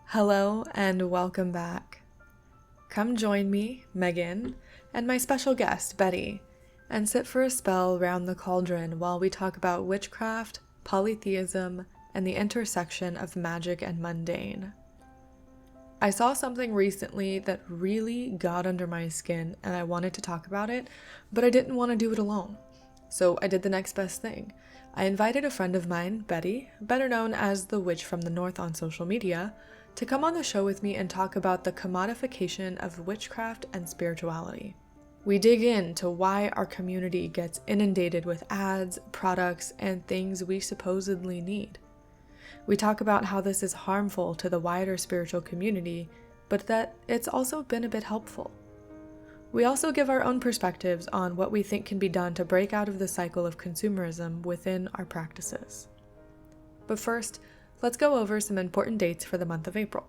Hello and welcome back. Come join me, Megan, and my special guest, Betty, and sit for a spell round the cauldron while we talk about witchcraft, polytheism, and the intersection of magic and mundane. I saw something recently that really got under my skin and I wanted to talk about it, but I didn't want to do it alone. So I did the next best thing. I invited a friend of mine, Betty, better known as the Witch from the North on social media, to come on the show with me and talk about the commodification of witchcraft and spirituality. We dig into why our community gets inundated with ads, products, and things we supposedly need. We talk about how this is harmful to the wider spiritual community, but that it's also been a bit helpful. We also give our own perspectives on what we think can be done to break out of the cycle of consumerism within our practices. But first, let's go over some important dates for the month of April.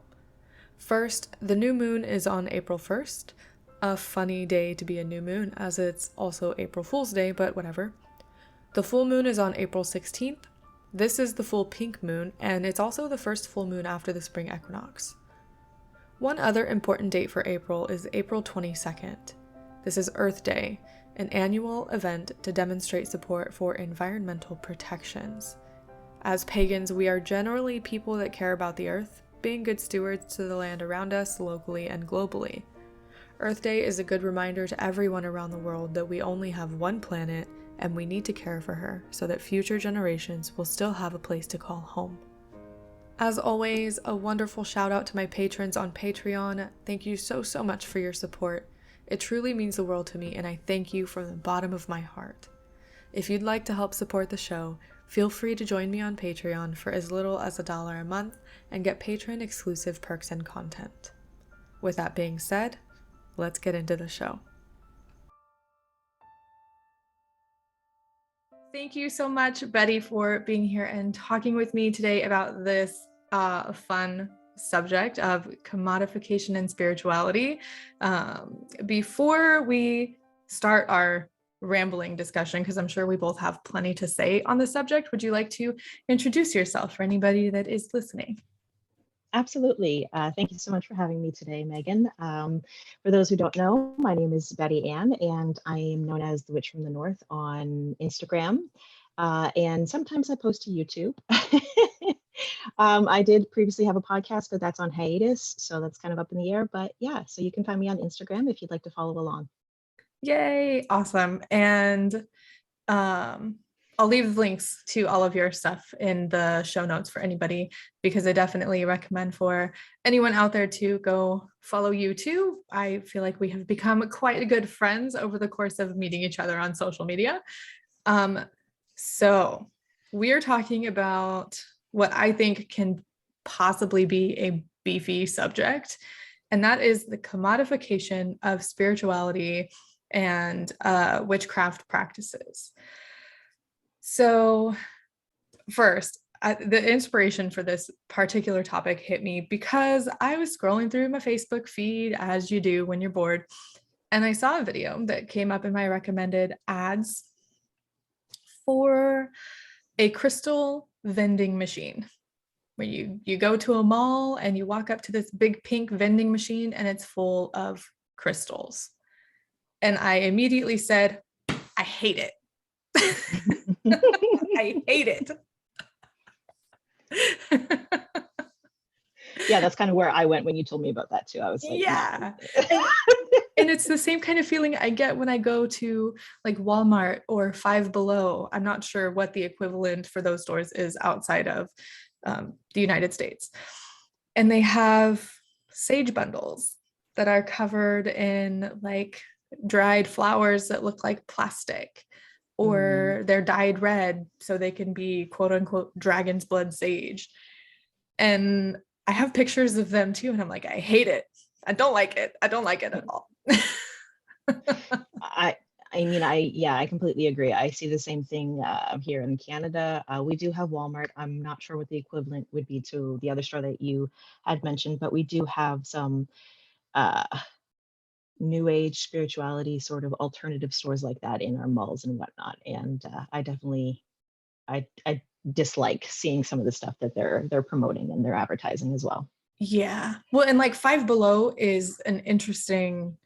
First, the new moon is on April 1st, a funny day to be a new moon as it's also April Fool's Day, but whatever. The full moon is on April 16th. This is the full pink moon, and it's also the first full moon after the spring equinox. One other important date for April is April 22nd. This is Earth Day, an annual event to demonstrate support for environmental protections. As pagans, we are generally people that care about the earth, being good stewards to the land around us locally and globally. Earth Day is a good reminder to everyone around the world that we only have one planet and we need to care for her so that future generations will still have a place to call home. As always, a wonderful shout out to my patrons on Patreon. Thank you so much for your support. It truly means the world to me, and I thank you from the bottom of my heart. If you'd like to help support the show, feel free to join me on Patreon for as little as $1 a month and get patron exclusive perks and content. With that being said, let's get into the show. Thank you so much, Betty, for being here and talking with me today about this fun subject of commodification and spirituality. Before we start our rambling discussion, because I'm sure we both have plenty to say on the subject, would you like to introduce yourself for anybody that is listening? Absolutely. Thank you so much for having me today, Megan. For those who don't know, my name is Betty Ann, and I am known as the Witch from the North on Instagram. And sometimes I post to YouTube. I did previously have a podcast, but that's on hiatus, so that's kind of up in the air. But yeah, so you can find me on Instagram if you'd like to follow along. Yay, awesome. And I'll leave links to all of your stuff in the show notes for anybody, because I definitely recommend for anyone out there to go follow you too. I feel like we have become quite good friends over the course of meeting each other on social media. So we are talking about what I think can possibly be a beefy subject, and that is the commodification of spirituality and witchcraft practices. So first, the inspiration for this particular topic hit me because I was scrolling through my Facebook feed, as you do when you're bored, and I saw a video that came up in my recommended ads for a crystal vending machine, where you go to a mall and you walk up to this big pink vending machine and it's full of crystals. And I immediately said, I hate it. I hate it. Yeah, that's kind of where I went when you told me about that too. I was like, yeah. And it's the same kind of feeling I get when I go to like Walmart or Five Below. I'm not sure what the equivalent for those stores is outside of the United States. And they have sage bundles that are covered in like dried flowers that look like plastic, or they're dyed red so they can be quote unquote dragon's blood sage. And I have pictures of them too, and I'm like, I hate it. I don't like it. I don't like it at all. I completely agree. I see the same thing here in Canada. We do have Walmart. I'm not sure what the equivalent would be to the other store that you had mentioned, but we do have some new age spirituality sort of alternative stores like that in our malls and whatnot. And I dislike seeing some of the stuff that they're promoting and they're advertising as well. Yeah. Well, and like Five Below is an interesting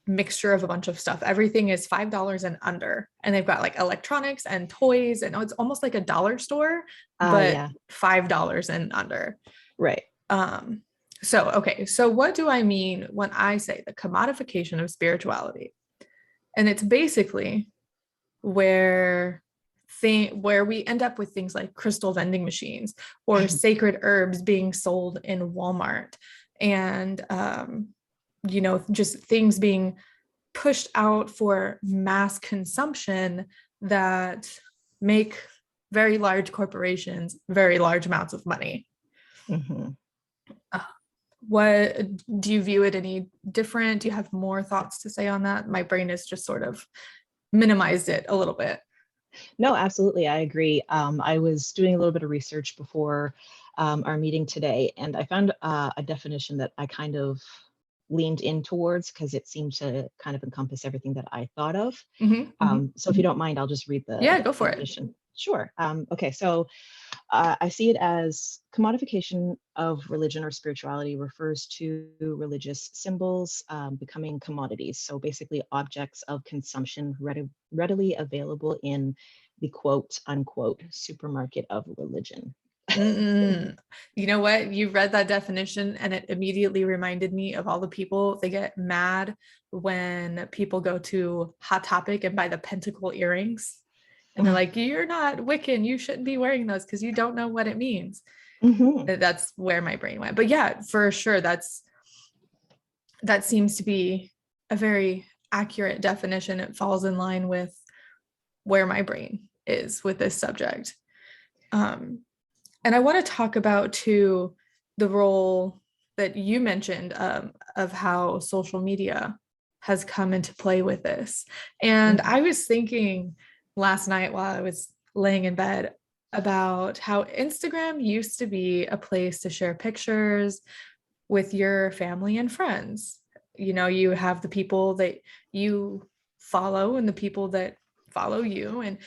mixture of a bunch of stuff. Everything is $5 and under. And they've got like electronics and toys, and it's almost like a dollar store, but Yeah, $5 and under. right. Um, so okay, so what do I mean when I say the commodification of spirituality? And it's basically where where we end up with things like crystal vending machines or sacred herbs being sold in Walmart, and just things being pushed out for mass consumption that make very large corporations very large amounts of money. Mm-hmm. Uh, what do you view it any different? Do you have more thoughts to say on that? My brain has just sort of minimized it a little bit. No, absolutely. I agree. I was doing a little bit of research before our meeting today, and I found a definition that I kind of leaned in towards because it seemed to kind of encompass everything that I thought of. So if you don't mind, I'll just read Yeah, the go for it. definition. Sure. Okay, so I see it as commodification of religion or spirituality refers to religious symbols becoming commodities. So basically, objects of consumption readily available in the quote unquote supermarket of religion. Mm-mm. You know what? You read that definition and it immediately reminded me of all the people. They get mad when people go to Hot Topic and buy the pentacle earrings. And they're like, you're not Wiccan. You shouldn't be wearing those because you don't know what it means. Mm-hmm. That's where my brain went. But yeah, for sure, that seems to be a very accurate definition. It falls in line with where my brain is with this subject. And I want to talk about too the role that you mentioned of how social media has come into play with this. And Mm-hmm. I was thinking last night while I was laying in bed about how Instagram used to be a place to share pictures with your family and friends. You know, you have the people that you follow and the people that follow you. And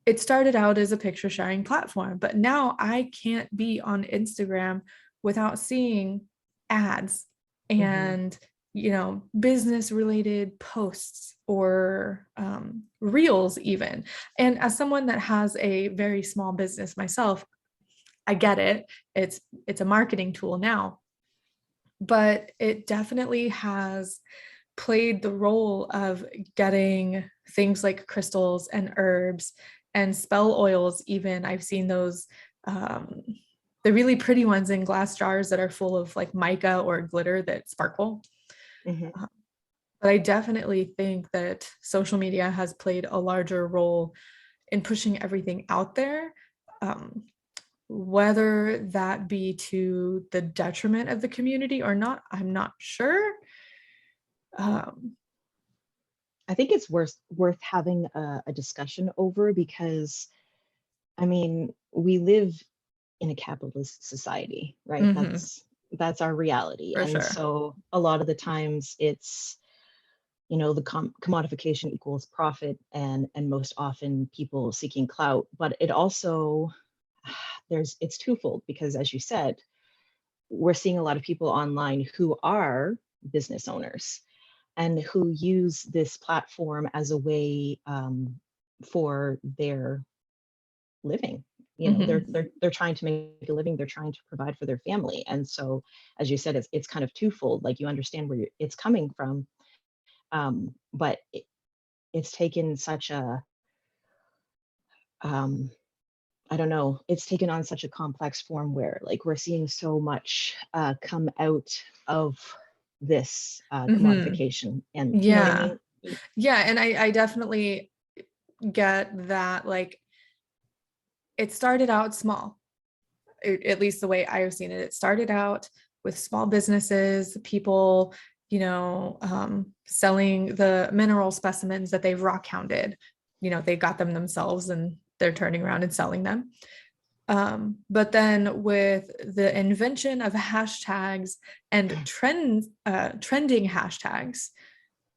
it started out as a picture sharing platform, but now I can't be on Instagram without seeing ads Mm-hmm. and business related posts or reels even. And as someone that has a very small business myself, I get it. It's a marketing tool now, but it definitely has played the role of getting things like crystals and herbs and spell oils. Even I've seen those, um, the really pretty ones in glass jars that are full of like mica or glitter that sparkle. Mm-hmm. Uh, but I definitely think that social media has played a larger role in pushing everything out there, um, whether that be to the detriment of the community or not, I'm not sure. Um, I think it's worth having a discussion over because I mean we live in a capitalist society, right? mhm, That's our reality. for And sure. so a lot of the times it's, the commodification equals profit and most often people seeking clout, but it also it's twofold because as you said, we're seeing a lot of people online who are business owners and who use this platform as a way for their living. Mhm. They're trying to make a living, they're trying to provide for their family, and so as you said, it's kind of twofold. Like you understand where it's coming from, but it's taken such a um, I don't know, it's taken on such a complex form where like we're seeing so much come out of this Mhm. commodification, and you know what I Yeah. mean. Yeah. And I definitely get that. Like, it started out small, at least the way I've seen it. It started out with small businesses, people, selling the mineral specimens that they've rock hounded. They got them themselves and they're turning around and selling them. But then with the invention of hashtags and trending hashtags,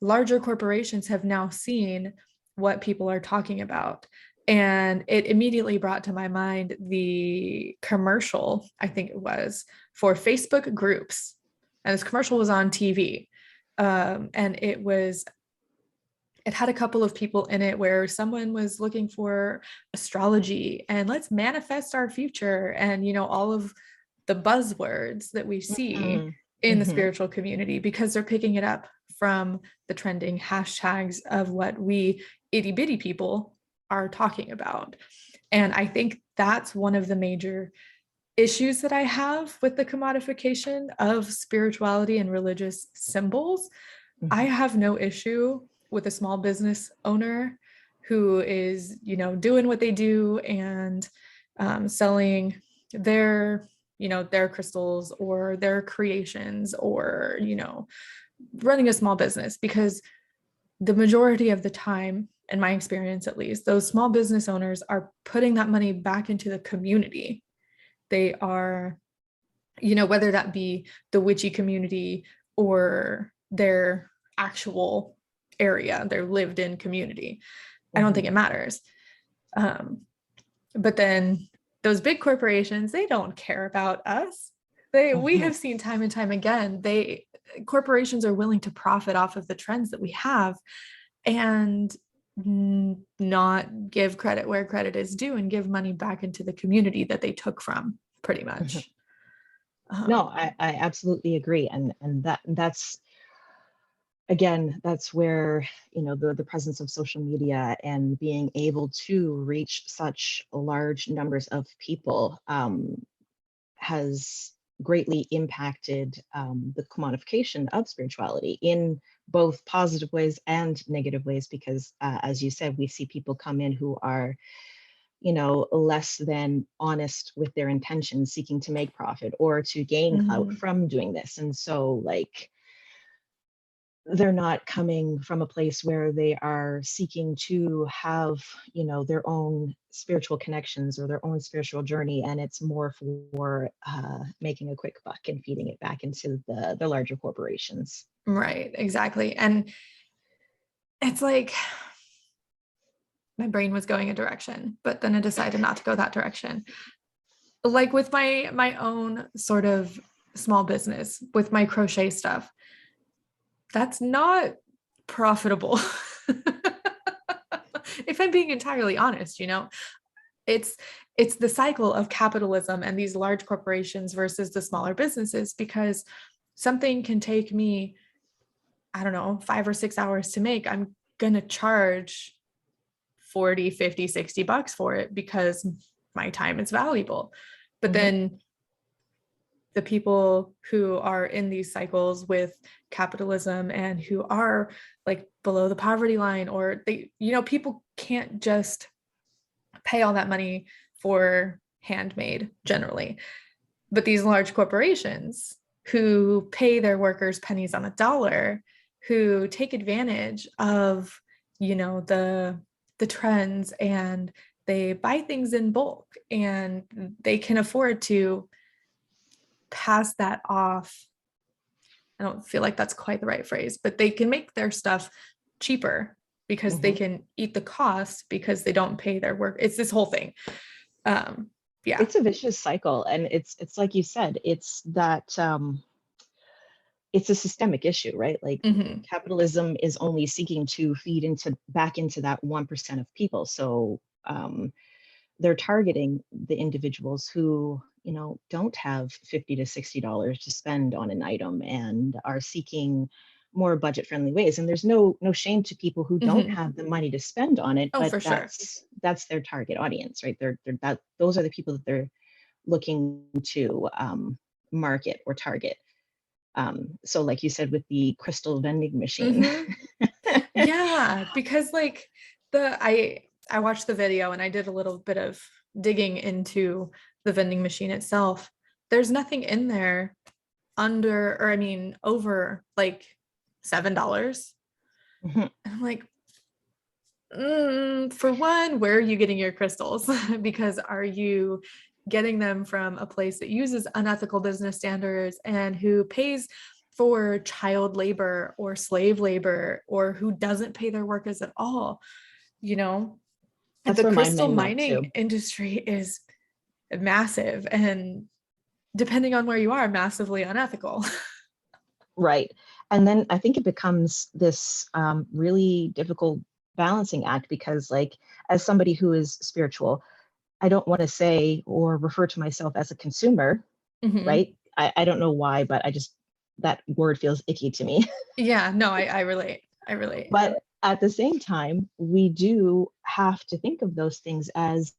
larger corporations have now seen what people are talking about. And it immediately brought to my mind the commercial, I think it was, for Facebook groups. And this commercial was on TV. And it had a couple of people in it where someone was looking for astrology and let's manifest our future, and all of the buzzwords that we see in the Mm-hmm. spiritual community, because they're picking it up from the trending hashtags of what we itty bitty people are talking about. And I think that's one of the major issues that I have with the commodification of spirituality and religious symbols. I Mm-hmm. have no issue with a small business owner who is, doing what they do and selling their, their crystals or their creations, or, running a small business, because the majority of the time, in my experience at least, those small business owners are putting that money back into the community. They are, whether that be the witchy community or their actual area, their lived in community. I don't think Mm-hmm. it matters. Um, but then those big corporations, they don't care about us. We Mm-hmm. have seen time and time again, corporations are willing to profit off of the trends that we have, and not give credit where credit is due and give money back into the community that they took from, pretty Mm-hmm. much. No, Um, I absolutely agree. And that's again, that's where, the presence of social media and being able to reach such large numbers of people has greatly impacted the commodification of spirituality in both positive ways and negative ways, because as you said, we see people come in who are, less than honest with their intentions, seeking to make profit or to gain clout mhm. from doing this. And so, like, they're not coming from a place where they are seeking to have, their own spiritual connections or their own spiritual journey, and it's more for making a quick buck and feeding it back into the larger corporations. Right, exactly. And it's like my brain was going a direction, but then I decided not to go that direction. Like with my own sort of small business with my crochet stuff, that's not profitable. If I'm being entirely honest, it's it's the cycle of capitalism and these large corporations versus the smaller businesses, because something can take me, I don't know, 5 or 6 hours to make. I'm gonna charge 40, 50, $60 for it because my time is valuable. But Hmm. then the people who are in these cycles with capitalism and who are like below the poverty line, or people can't just pay all that money for handmade generally. But these large corporations who pay their workers pennies on the dollar, who take advantage of, the trends, and they buy things in bulk, and they can afford to pass that off. I don't feel like that's quite the right phrase, but they can make their stuff cheaper because they Hmm. can eat the cost because they don't pay their work. It's this whole thing. Um, yeah. It's a vicious cycle, and it's like you said, it's that it's a systemic issue, right? Like, Mm-hmm. capitalism is only seeking to feed into back into that 1% of people. So they're targeting the individuals who, don't have $50 to $60 to spend on an item and are seeking more budget friendly ways. And there's no shame to people who don't Mm-hmm. have the money to spend on it, Oh, but for sure. that's their target audience, right? They're that those are the people that they're looking to market or target. So like you said, with the crystal vending machine. Mm-hmm. Yeah, because like I watched the video and I did a little bit of digging into the vending machine itself. There's nothing in there under, or I mean over like $7. Mhm. And I'm like, for one, where are you getting your crystals? Because are you getting them from a place that uses unethical business standards and who pays for child labor or slave labor, or who doesn't pay their workers at all? You know, That's The where my crystal mind went mining to. industry is massive, and depending on where you are, massively unethical. Right. And then I think it becomes this really difficult balancing act because, like, as somebody who is spiritual, I don't want to say or refer to myself as a consumer, Hmm. right? I don't know why, but that word feels icky to me. Yeah, no, I relate. I relate. But at the same time, we do have to think of those things as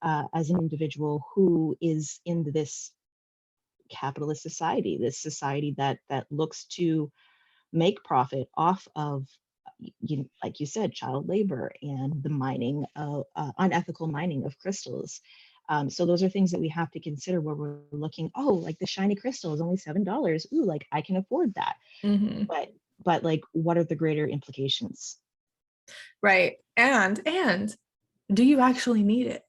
an individual who is in this capitalist society, this society that looks to make profit off of, like you said, child labor and the mining of unethical mining of crystals. So those are things that we have to consider where we're looking. Oh, like the shiny crystal is only $7. Ooh, like I can afford that. Hmm. But like, what are the greater implications? Right. And do you actually need it?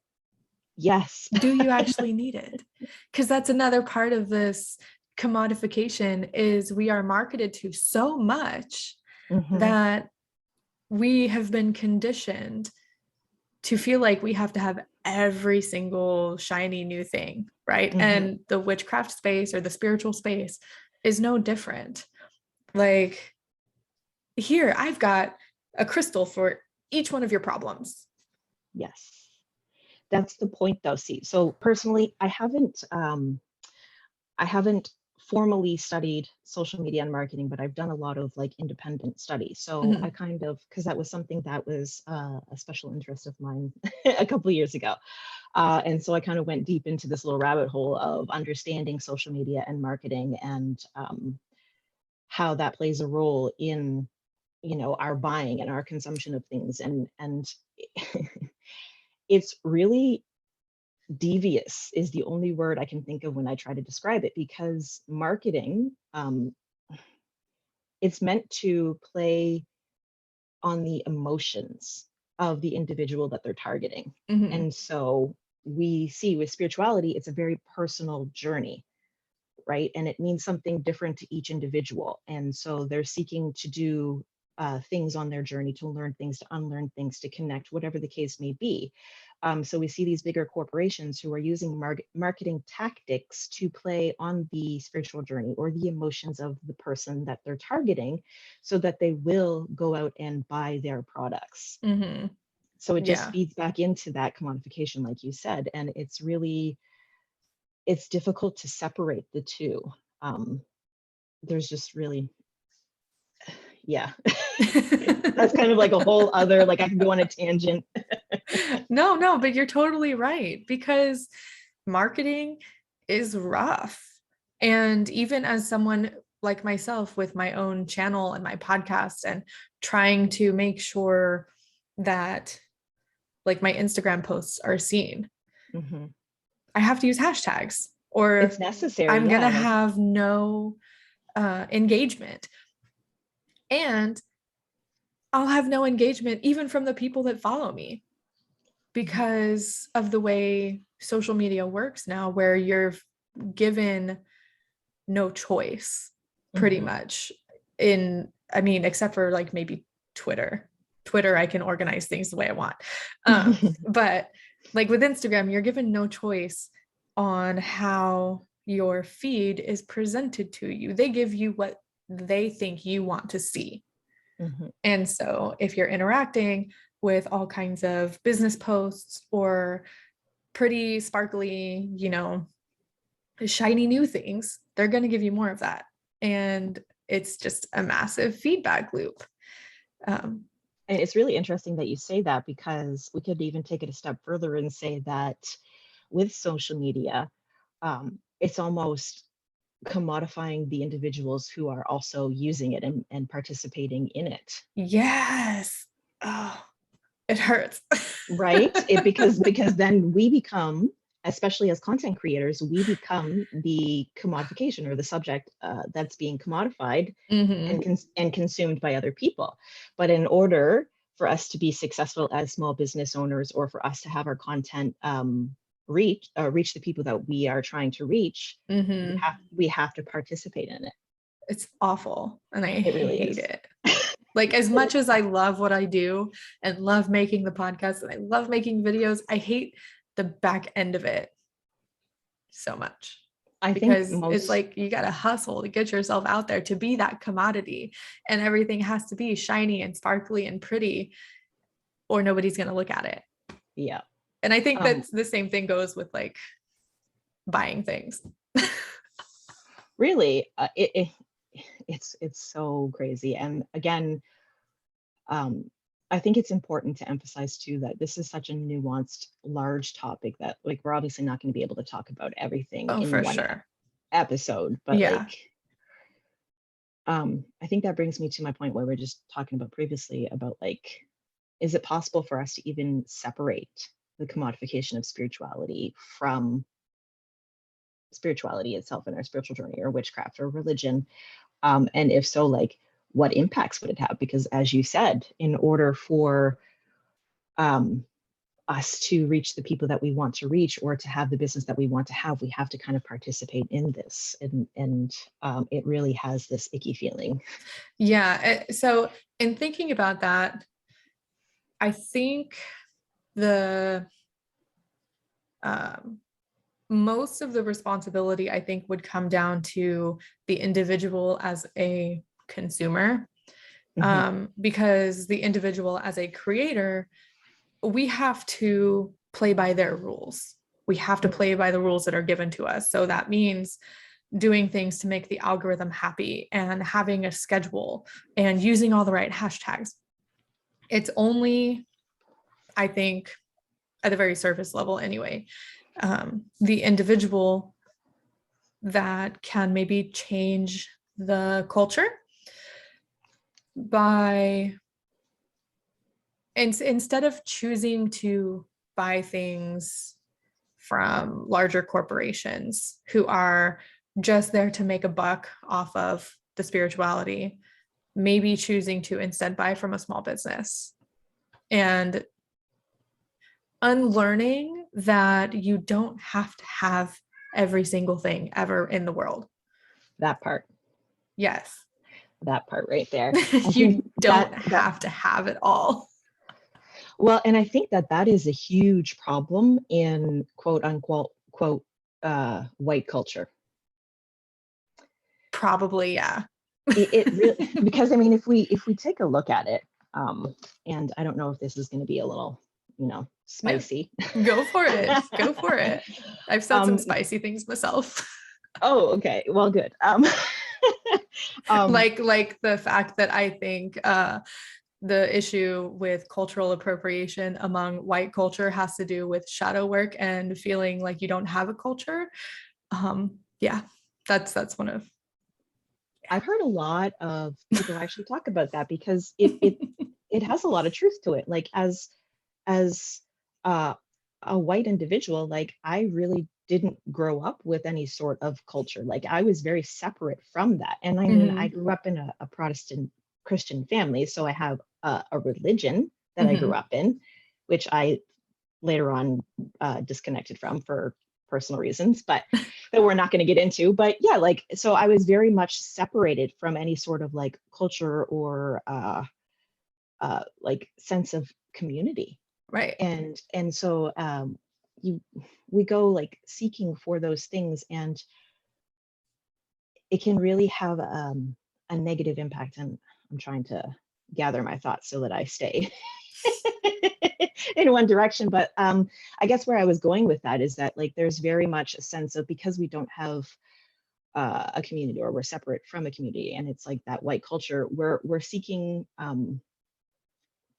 Yes. Do you actually need it? Because that's another part of this commodification is we are marketed to so much Hmm. that we have been conditioned to feel like we have to have every single shiny new thing, right? Hmm. And the witchcraft space or the spiritual space is no different. Like, here, I've got a crystal for each one of your problems. Yes. That's the point though. See, so personally, I haven't formally studied social media and marketing, but I've done a lot of like independent studies. So I Mhm. kind of, because that was something that was a special interest of mine a couple of years ago. And so I kind of went deep into this little rabbit hole of understanding social media and marketing and how that plays a role in, our buying and our consumption of things. And it's really devious is the only word I can think of when I try to describe it, because marketing, it's meant to play on the emotions of the individual that they're targeting. Mhm. And so we see with spirituality, it's a very personal journey, right? And it means something different to each individual. And so they're seeking to do things on their journey, to learn things, to unlearn things, to connect, whatever the case may be. So we see these bigger corporations who are using marketing tactics to play on the spiritual journey or the emotions of the person that they're targeting so that they will go out and buy their products. Mhm. So it just Yeah. feeds back into that commodification, like you said. And it's difficult to separate the two. Um, there's just really, yeah, that's kind of like a whole other, like I could go on a tangent. No, no, but you're totally right because marketing is rough. And even as someone like myself with my own channel and my podcast and trying to make sure that like my Instagram posts are seen, Hmm. I have to use hashtags It's or necessary, I'm going to yeah. Like, have no engagement. And I'll have no engagement even from the people that follow me mhm, because of the way social media works now, where you're given no choice pretty mhm. much I mean, except for like maybe Twitter. Twitter, I can organize things the way I want. But like with Instagram, you're given no choice on how your feed is presented to you. They give you what they think you want to see. Mhm. And so if you're interacting with all kinds of business posts or pretty sparkly, shiny new things, they're going to give you more of that. And it's just a massive feedback loop. Um, And it's really interesting that you say that, because we could even take it a step further and say that with social media, it's almost commodifying the individuals who are also using it and participating in it. yes. Oh, it hurts. Right? Because then we become, especially as content creators, we become the commodification or the subject that's being commodified Hmm. and consumed by other people. But in order for us to be successful as small business owners, or for us to have our content reach the people that we are trying to reach, Hmm. we have to participate in it. It's awful. And I It really hate is. it. Like, as much as I love what I do and love making the podcast and I love making videos, I hate the back end of it so much. I think Because it's most, like you got to hustle to get yourself out there to be that commodity, and everything has to be shiny and sparkly and pretty, or nobody's going to look at it. yeah. And I think that's the same thing goes with like buying things. Really, it's so crazy. And again, I think it's important to emphasize too that this is such a nuanced, large topic that like we're obviously not going to be able to talk about everything Oh, in for one sure. episode, but Yeah. like I think that brings me to my point where we're just talking about previously about like, is it possible for us to even separate the commodification of spirituality from spirituality itself in our spiritual journey or witchcraft or religion? And if so, like, what impacts would it have? Because as you said, in order for us to reach the people that we want to reach or to have the business that we want to have, we have to kind of participate in this. And it really has this icky feeling. Yeah. So in thinking about that, I think the most of the responsibility, I think, would come down to the individual as a consumer. Because the individual as a creator, we have to play by their rules. We have to play by the rules that are given to us. So that means doing things to make the algorithm happy and having a schedule and using all the right hashtags. It's only, I think, at the very surface level anyway, the individual that can maybe change the culture by, and instead of choosing to buy things from larger corporations who are just there to make a buck off of the spirituality, maybe choosing to instead buy from a small business and unlearning that you don't have to have every single thing ever in the world. That part. Yes. That part right there. You don't have to have it all. Well, and I think that that is a huge problem in quote unquote white culture. Probably, yeah. It really, because I mean, if we take a look at it, and I don't know if this is going to be a little, spicy. No, go for it. Go for it. I've said some spicy things myself. Oh, okay. Well, good. Like the fact that I think the issue with cultural appropriation among white culture has to do with shadow work and feeling like you don't have a culture. Yeah, that's one of. I've heard a lot of people actually talk about that because it has a lot of truth to it. Like as a white individual, like I really didn't grow up with any sort of culture. Like I was very separate from that. And I mean, I grew up in a Protestant Christian family, so I have a religion that I grew up in, which I later on disconnected from for personal reasons, but that we're not going to get into. But yeah, like, so I was very much separated from any sort of like culture or like sense of community. Right. And so we go like seeking for those things, and it can really have a negative impact. And I'm trying to gather my thoughts so that I stay in one direction. But I guess where I was going with that is that like there's very much a sense of, because we don't have a community, or we're separate from a community, and it's like that white culture, we're seeking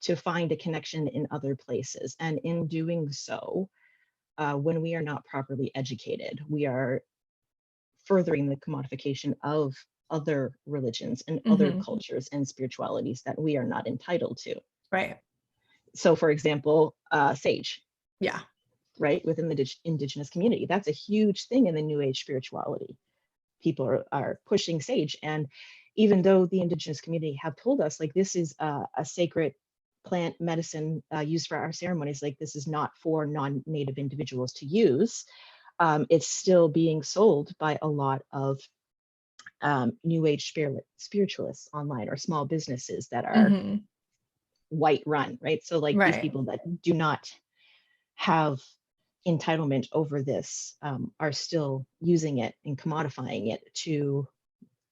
to find a connection in other places. And in doing so, when we are not properly educated, we are furthering the commodification of other religions and other cultures and spiritualities that we are not entitled to. Right. So for example, sage. Yeah. Right, within the indigenous community. That's a huge thing in the New Age spirituality. People are pushing sage. And even though the indigenous community have told us, like, this is a sacred plant medicine used for our ceremonies, like this is not for non-native individuals to use, it's still being sold by a lot of new age spiritualists online, or small businesses that are Mm-hmm. white run, right? So like these Right. people that do not have entitlement over this are still using it and commodifying it to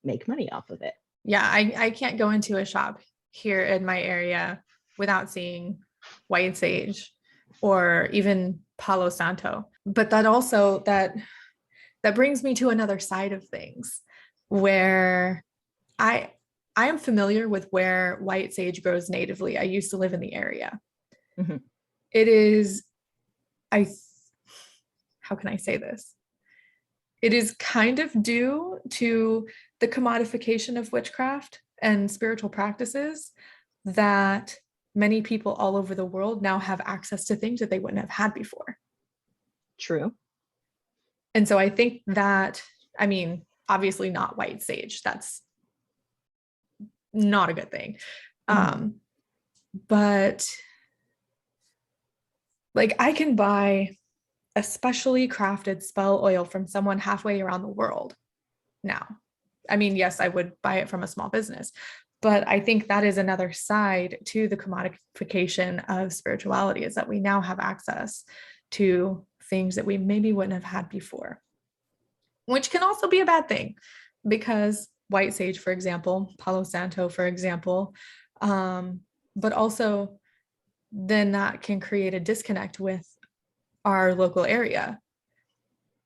make money off of it. Yeah, I can't go into a shop here in my area without seeing white sage or even Palo Santo. But that brings me to another side of things where I I am familiar with where white sage grows natively. I used to live in the area. Mm-hmm. It is I how can I say this? It is kind of due to the commodification of witchcraft and spiritual practices that many people all over the world now have access to things that they wouldn't have had before. True. And so I think that, I mean, obviously not white sage. That's not a good thing. Mm-hmm. But like I can buy a specially crafted spell oil from someone halfway around the world now. I mean, yes, I would buy it from a small business, but I think that is another side to the commodification of spirituality, is that we now have access to things that we maybe wouldn't have had before, which can also be a bad thing because white sage, for example, Palo Santo, for example, but also then that can create a disconnect with our local area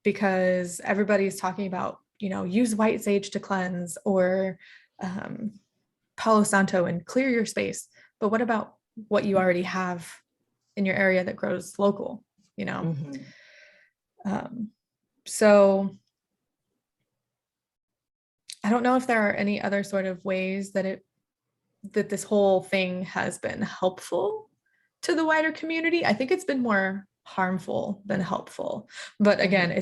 because everybody's talking about, use white sage to cleanse or Palo Santo and clear your space. But what about what you already have in your area that grows local, Mm-hmm. So I don't know if there are any other sort of ways that this whole thing has been helpful to the wider community. I think it's been more harmful than helpful. But again, Mm-hmm.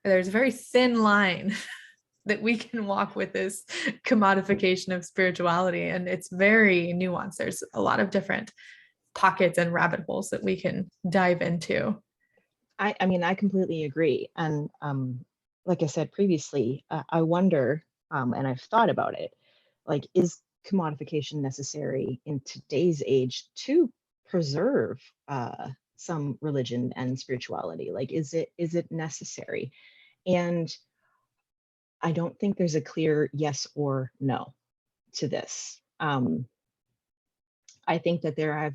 there's a very thin line that we can walk with this commodification of spirituality. And it's very nuanced. There's a lot of different pockets and rabbit holes that we can dive into. I mean, I completely agree. And like I said previously, I wonder, and I've thought about it, like, is commodification necessary in today's age to preserve some religion and spirituality? Like, is it necessary? And I don't think there's a clear yes or no to this. I think that there has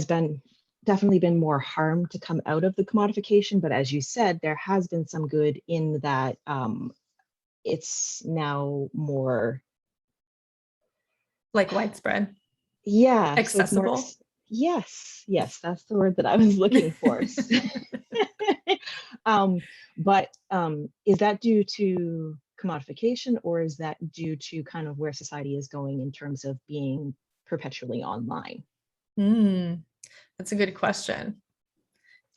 been definitely been more harm to come out of the commodification, but as you said, there has been some good in that it's now more, Like widespread, yeah, so it's more, accessible. yes, that's the word that I was looking for. um, but is that due to commodification, or is that due to kind of where society is going in terms of being perpetually online? That's a good question.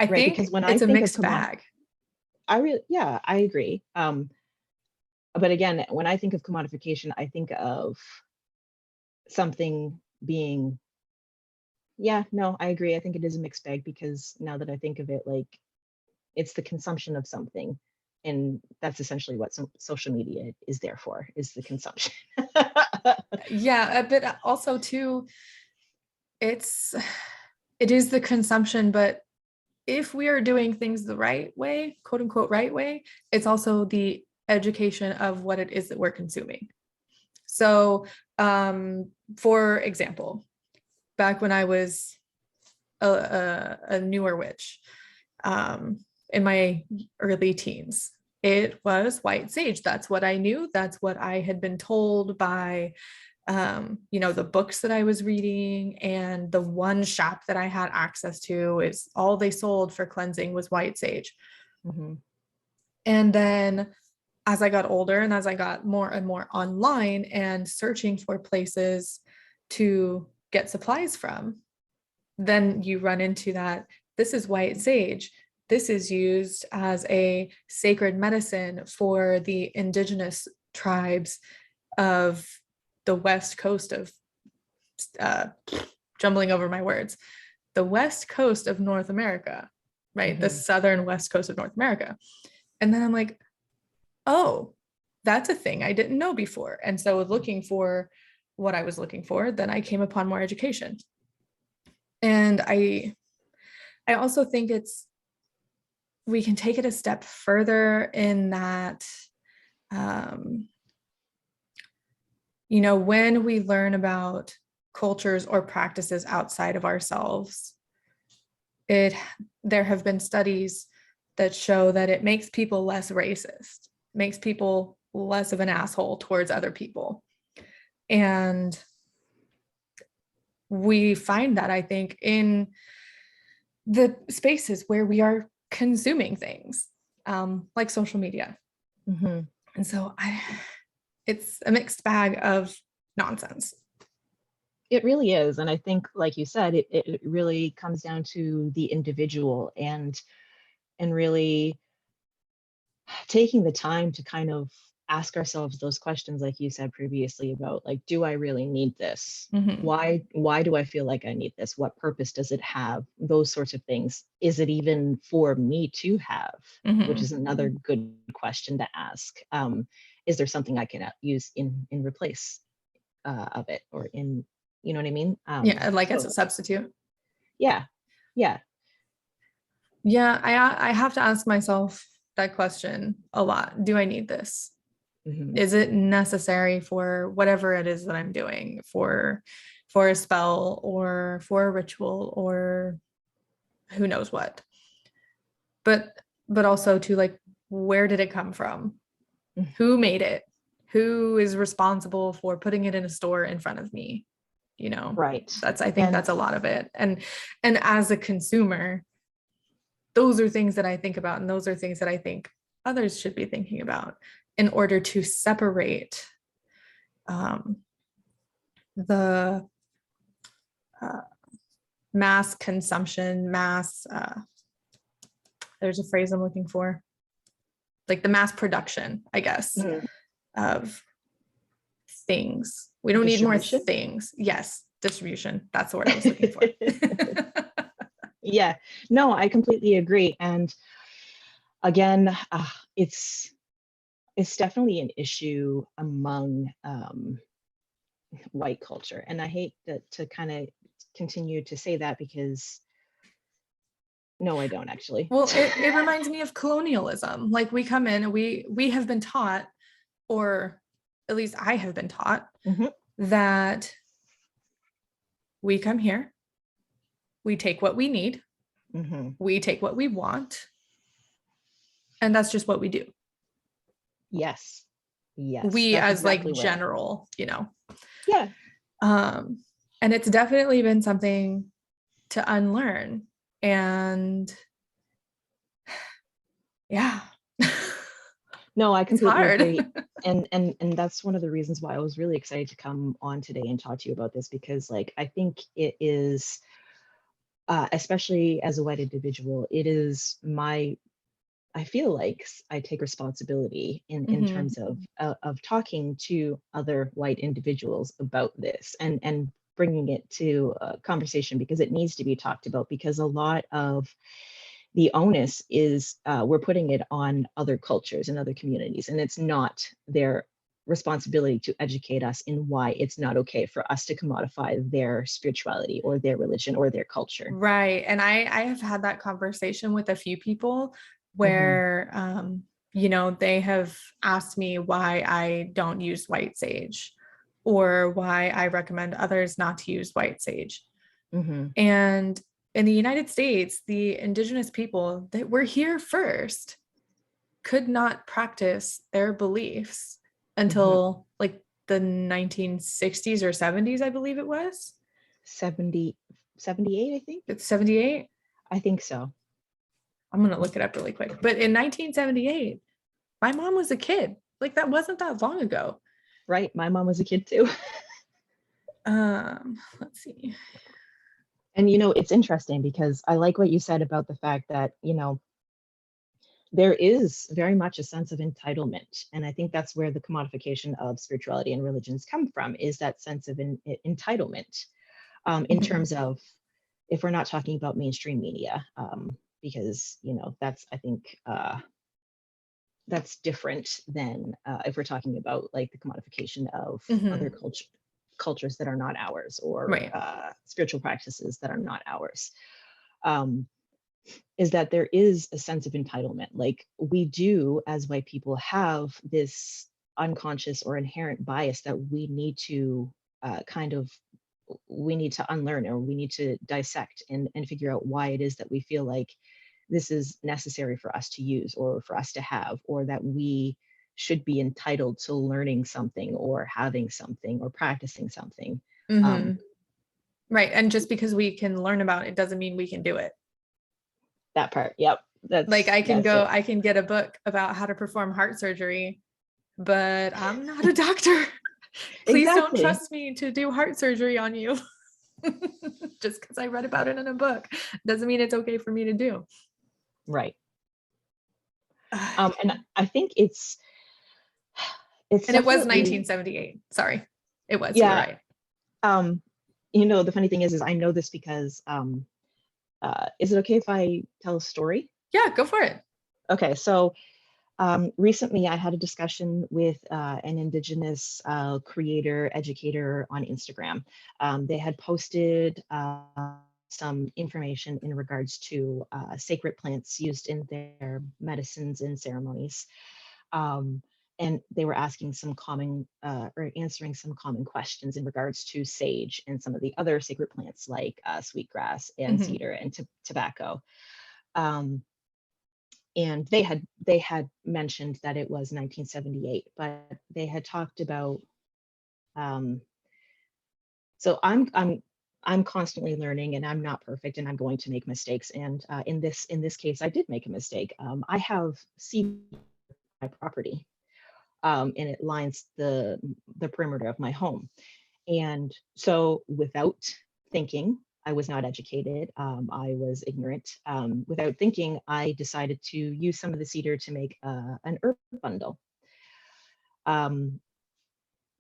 I Right, because think when I it's a think of mixed bag. yeah, I agree. But again, when I think of commodification, I think of something being, yeah, no, I agree. I think it is a mixed bag because now that I think of it, like, it's the consumption of something. And that's essentially what social media is there for, is the consumption. Yeah, but also too, it's it is the consumption, but if we are doing things the right way, quote unquote right way, it's also the education of what it is that we're consuming. So for example, back when I was a newer witch, in my early teens, it was white sage. That's what I knew. That's what I had been told by the books that I was reading, and the one shop that I had access to is all they sold for cleansing was white sage. Mhm. And then as I got older and as I got more and more online and searching for places to get supplies from, then you run into that. This is white sage. This is used as a sacred medicine for the indigenous tribes of the west coast of, uh, jumbling over my words, the west coast of North America. right? The Mm-hmm. southern west coast of North America. And then I'm like, oh, that's a thing I didn't know before. And so looking for what I was looking for, then I came upon more education. And I also think we can take it a step further in that, when we learn about cultures or practices outside of ourselves, there have been studies that show that it makes people less racist, makes people less of an asshole towards other people. And we find that, I think, in the spaces where we are consuming things, like social media. Mm-hmm. And so it's a mixed bag of nonsense. It really is. And I think, like you said, it really comes down to the individual and really taking the time to kind of ask ourselves those questions, like you said previously, about like, do I really need this? Mm-hmm. Why do I feel like I need this? What purpose does it have? Those sorts of things. Is it even for me to have? Mm-hmm. Which is another good question to ask. Is there something I can use in replace of it, or in, you know what I mean? Yeah, like So as a substitute. yeah, yeah. Yeah, I have to ask myself that question a lot. Do I need this? Mm-hmm. Is it necessary for whatever it is that I'm doing, for a spell or for a ritual or who knows what? But also to, like, where did it come from? Who made it? Who is responsible for putting it in a store in front of me? Right. I think And that's a lot of it. And as a consumer, those are things that I think about, and those are things that I think others should be thinking about in order to separate the mass consumption, there's a phrase I'm looking for, like the mass production, I guess, mm, of things. We don't need more distribution. things. Yes, distribution. That's the word I was looking for. Yeah, no, I completely agree. And again, it's definitely an issue among white culture. And I hate to kind of continue to say that, because no, I don't actually. Well, it reminds me of colonialism. Like, we come in and we have been taught, or at least I have been taught, Mm-hmm. that we come here, we take what we need, Mm-hmm. we take what we want, and that's just what we do. Yes. Yes, We that's as like exactly where. general, Yeah. And it's definitely been something to unlearn. And yeah. No, I It's completely hard. agree. And that's one of the reasons why I was really excited to come on today and talk to you about this, because like I think it is, especially as a white individual, it is my, I feel like I take responsibility in Mhm. terms of talking to other white individuals about this, and bringing it to a conversation, because it needs to be talked about, because a lot of the onus is, we're putting it on other cultures and other communities, and it's not their responsibility to educate us in why it's not okay for us to commodify their spirituality or their religion or their culture. Right. And I have had that conversation with a few people Hmm. where, they have asked me why I don't use white sage, or why I recommend others not to use white sage. Hmm. And in the United States, the indigenous people that were here first could not practice their beliefs Hmm. until like the 1960s or 70s, I believe it was. 70, 78, I think. It's 78. I think so. I'm going to look it up really quick. But in 1978, my mom was a kid. Like, that wasn't that long ago. Right. My mom was a kid too. Let's see. And it's interesting, because I like what you said about the fact that, there is very much a sense of entitlement. And I think that's where the commodification of spirituality and religions come from, is that sense of entitlement, in Mhm. terms of, if we're not talking about mainstream media, because, that's, I think, that's different than if we're talking about like the commodification of other cultures that are not ours, or Right. spiritual practices that are not ours. Is that there is a sense of entitlement. Like, we do, as white people, have this unconscious or inherent bias that we need to we need to unlearn, or we need to dissect and figure out why it is that we feel like this is necessary for us to use, or for us to have, or that we should be entitled to learning something, or having something, or practicing something. Right. And just because we can learn about it doesn't mean we can do it. That part. Yep. Like, That's it. I can get a book about how to perform heart surgery, but I'm not a doctor. Please don't Exactly. trust me to do heart surgery on you. Just because I read about it in a book doesn't mean it's okay for me to do. Right. And I think it's And it was definitely, 1978. Sorry. It was, you're yeah. right. The funny thing is I know this because is it okay if I tell a story? Yeah, go for it. Okay, so recently I had a discussion with an Indigenous creator, educator on Instagram. They had posted some information in regards to sacred plants used in their medicines and ceremonies. And they were asking some common or answering some common questions in regards to sage and some of the other sacred plants like sweetgrass and cedar and tobacco. And they had mentioned that it was 1978, but they had talked about. So I'm constantly learning, and I'm not perfect, and I'm going to make mistakes. And in this case, I did make a mistake. I have cedar on my property, and it lines the perimeter of my home. And so, without thinking, I was not educated. I was ignorant. Without thinking, I decided to use some of the cedar to make an herb bundle,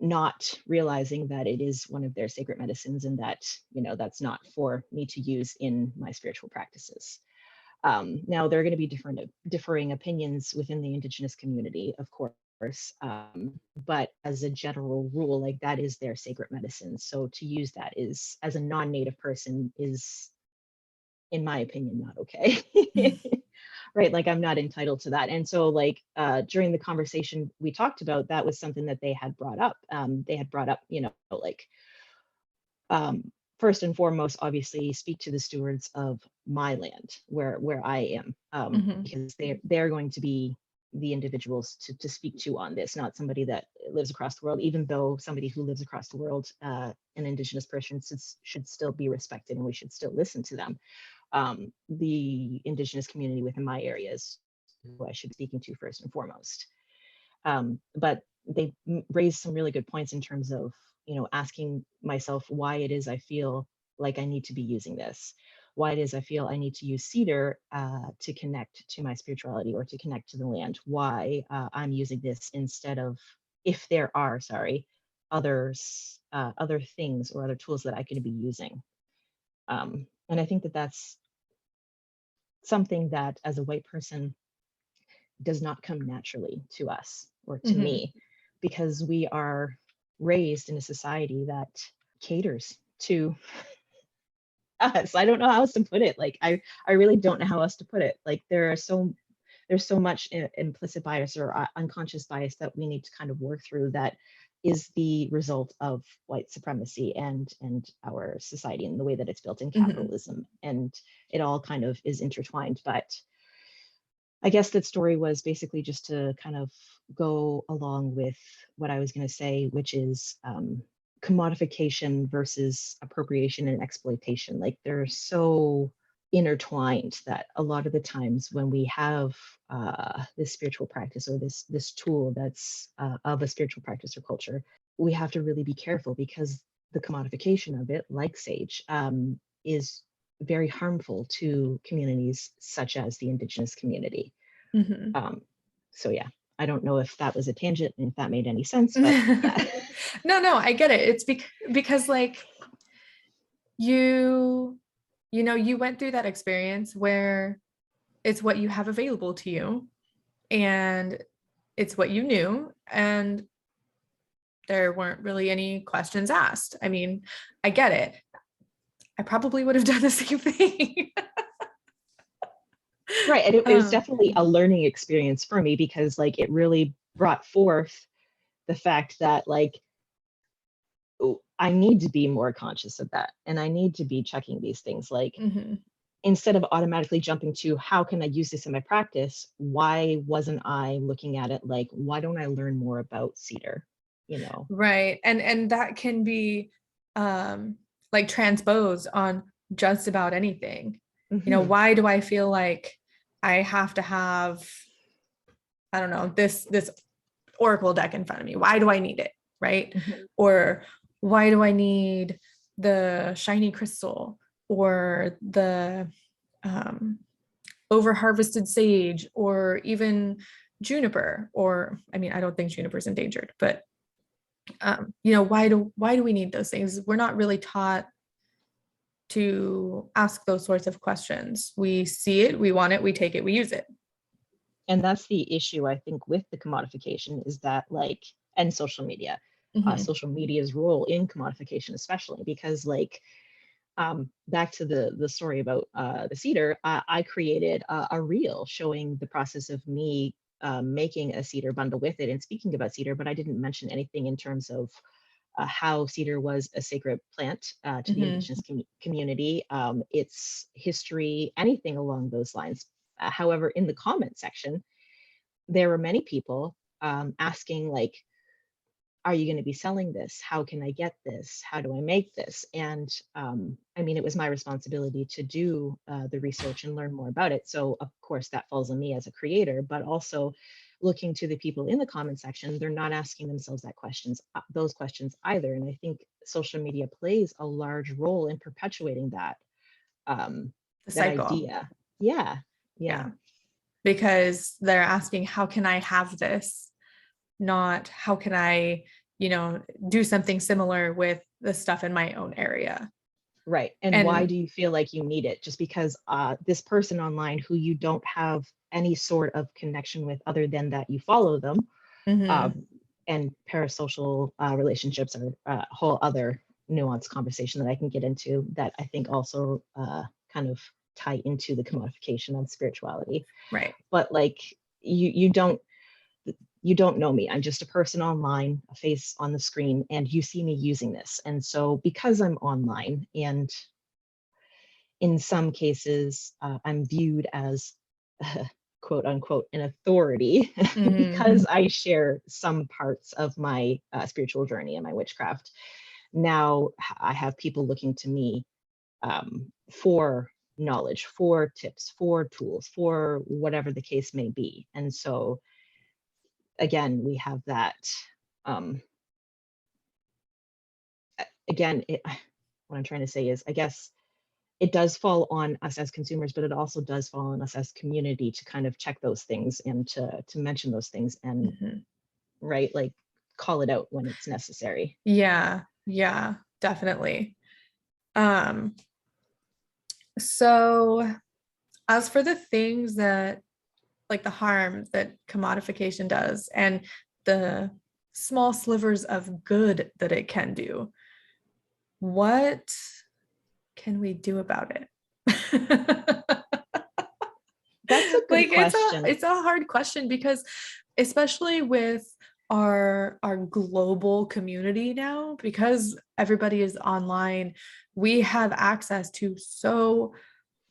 not realizing that it is one of their sacred medicines, and that that's not for me to use in my spiritual practices. Now, there are going to be differing opinions within the Indigenous community, of course, but as a general rule, like, that is their sacred medicine. So to use that is, as a non-native person, is, in my opinion, not okay. Right? Like, I'm not entitled to that. And so, like, during the conversation we talked about, that was something that they had brought up. They had brought up, like, first and foremost, obviously, speak to the stewards of my land, where I am, because they're going to be the individuals to speak to on this, not somebody that lives across the world. Even though somebody who lives across the world, an Indigenous person, should still be respected, and we should still listen to them. The Indigenous community within my area is who I should be speaking to first and foremost. But they raised some really good points in terms of, asking myself why it is I feel like I need to be using this, why it is I feel I need to use cedar to connect to my spirituality, or to connect to the land, why I'm using this instead of, if there are, other things or other tools that I could be using. And I think that that's something that, as a white person, does not come naturally to us, or to me, because we are raised in a society that caters to us. I don't know how else to put it. Like, I really don't know how else to put it. Like, there's so much implicit bias, or unconscious bias, that we need to kind of work through, that is the result of white supremacy and our society, and the way that it's built in capitalism, and it all kind of is intertwined. But I guess that story was basically just to kind of go along with what I was going to say, which is commodification versus appropriation and exploitation. Like, they're so intertwined that a lot of the times when we have this spiritual practice, or this tool that's of a spiritual practice or culture, we have to really be careful, because the commodification of it, like sage, is very harmful to communities such as the Indigenous community. So yeah, I don't know if that was a tangent and if that made any sense, but yeah. No, I get it. It's because, like, you went through that experience where it's what you have available to you, and it's what you knew, and there weren't really any questions asked. I mean, I get it. I probably would have done the same thing. Right. And it was um, definitely a learning experience for me because like it really brought forth the fact that like, oh, I need to be more conscious of that. And I need to be checking these things. Like mhm. instead of automatically jumping to how can I use this in my practice, why wasn't I looking at it like, why don't I learn more about cedar? You know? Right. And that can be like transposed on just about anything. Hmm. Why do I feel like I have to have, I don't know, this oracle deck in front of me? Why do I need it? Right? Hmm. Or why do I need the shiny crystal or the um over harvested sage or even juniper? Or I mean, I don't think juniper is endangered, but why do we need those things? We're not really taught to ask those sorts of questions. We see it, we want it, we take it, we use it. And that's the issue, I think, with the commodification is that like, and Mm-hmm. social media's role in commodification, especially because like, back to the story about the cedar, I created a reel showing the process of me making a cedar bundle with it and speaking about cedar, but I didn't mention anything in terms of how cedar was a sacred plant to the Mm-hmm. indigenous community, its history, anything along those lines. However, in the comment section, there were many people asking like, are you going to be selling this? How can I get this? How do I make this? And I mean, it was my responsibility to do the research and learn more about it. So, of course, that falls on me as a creator, but also looking to the people in the comment section, they're not asking themselves those questions either. And I think social media plays a large role in perpetuating um, The that cycle. idea. Yeah, yeah, Yeah. Because they're asking, how can I have this? Not how can I, do something similar with the stuff in my own area. right. And why And do you feel like you need it? Just because this person online who you don't have any sort of connection with other than that you follow them, mhm, um, and parasocial relationships are a whole other nuanced conversation that I can get into that I think also kind of tie into the commodification of spirituality. right. But like you don't know me. I'm just a person online, a face on the screen, and you see me using this. And so because I'm online and in some cases I'm viewed as quote unquote an authority Mhm. because I share some parts of my spiritual journey and my witchcraft. Now I have people looking to me for knowledge, for tips, for tools, for whatever the case may be. And so again, we have that. Um, again, what I'm trying to say is, I guess it does fall on us as consumers, but it also does fall on us as community to kind of check those things and to mention those things and Mhm. right, like call it out when it's necessary. Yeah, yeah, definitely. Um, so as for the things that like the harm that commodification does and the small slivers of good that it can do, what can we do about it? That's a good Like it's a question. it's a hard question because especially with our global community now, because everybody is online, we have access to so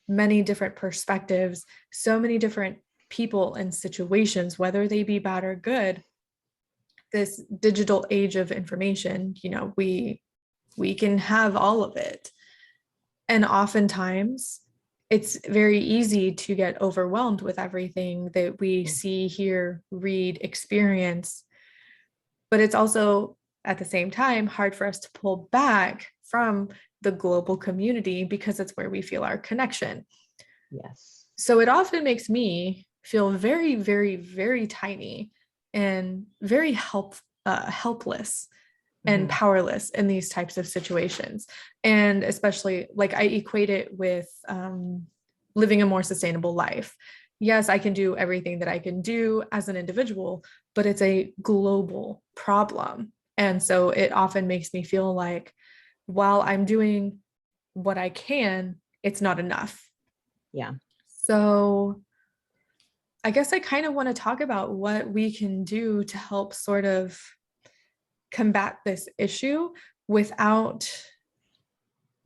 many different perspectives, so many different people and situations, whether they be bad or good. This digital age of information, we can have all of it. And oftentimes it's very easy to get overwhelmed with everything that we Mm. see, hear, read, experience. But it's also at the same time hard for us to pull back from the global community because it's where we feel our connection. Yes. So it often makes me feel very, very, very tiny and very helpless and Hmm. powerless in these types of situations. And especially like I equate it with living a more sustainable life. Yes, I can do everything that I can do as an individual, but it's a global problem. And so it often makes me feel like while I'm doing what I can, it's not enough. Yeah. So I guess I kind of want to talk about what we can do to help sort of combat this issue without